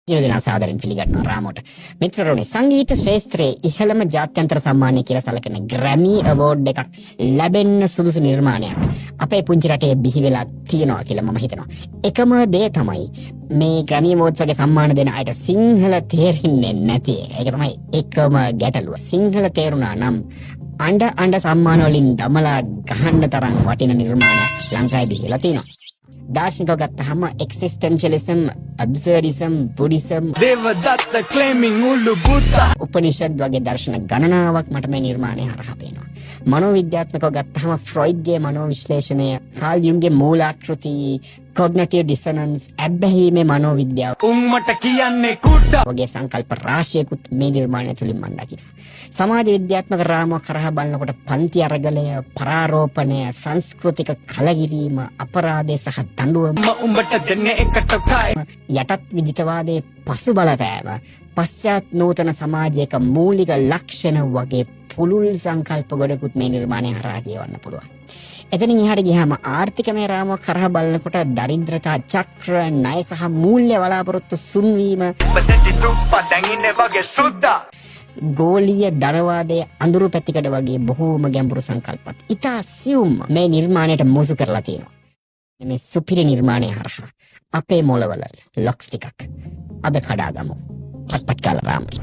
සියලු සාදරයෙන් පිළිගන්නවා රාමෝට. මිත්‍රරුනි, සංගීත ශාස්ත්‍රයේ ඉහළම ජාත්‍යන්තර සම්මානය කියලා සැලකෙන ග්‍රැමි අවෝඩ් එකක් ලැබෙන්න සුදුසු නිර්මාණයක් අපේ පුංචි රටේ බිහි වෙලා තියෙනවා කියලා මම හිතනවා. එකම දේ තමයි මේ ග්‍රැමි අවෝඩ්ස් වගේ සම්මාන දෙන අයට සිංහල තේරෙන්නේ නැති එක. ඒක තමයි එකම ගැටලුව. සිංහල තේරුණා නම් අඬ සම්මාන වලින් දමලා ගහන්න තරම් වටින නිර්මාණයක් ලංකාවේ බිහි වෙලා තියෙනවා. दार्शनिक गत्ताम एक्सिस्टेंशियलिज्म अब्सर्डिज्म बुद्धिज्म देवदत्त क्लेमिंग उल्लू बुद्धा उपनिषद वगे दर्शन गणनाවක් මට මේ නිර්මාණය හරහා පේනවා. මනෝවිද්‍යාත්මකව ගත්තාම ෆ්‍රොයිඩ්ගේ මනෝවිශ්ලේෂණය, කාල් යුන්ගේ මූලාකෘති, cognitive dissonance, ඇබ්බැහිීමේ මනෝවිද්‍යාව උම්මට කියන්නේ කුඩා වගේ සංකල්ප රාශියකුත් මේ නිර්මාණය තුලින් මම දකිනවා. සමාජ විද්‍යාත්මක රාමුවක් කරහා බලනකොට පන්ති අරගලය, පරාරෝපණය, සංස්කෘතික කලකිරීම, අපරාධය සහ දඬුවම උඹට දෙන්නේ එකට කයි යටත් විජිතවාදයේ පසු බලපෑම, පශ්චාත් නූතන සමාජයක මූලික ලක්ෂණ වගේ පුළුල් සංකල්ප ගොඩකුත් මේ නිර්මාණය හරහා කියවන්න පුළුවන්. එතනින් එහාට ගියාම ආර්ථිකමය රාමුවක් කරහා බලනකොට දරිද්‍රතා චක්‍ර, ණය සහ මූල්‍ය බලාපොරොත්තු සුන්වීම, ගෝලීය ධනවාදයේ අඳුරු පැතිකඩ වගේ බොහෝම ගැඹුරු සංකල්පත් ඉතා සියුම් මේ නිර්මාණයට මුසු කරලා තියෙනවා. මේ සුපිරි නිර්මාණය හරහා අපේ මොළවල ලොක්ස් ටිකක් අද කඩාගමු. පට්පට් කාලා රාමුයි.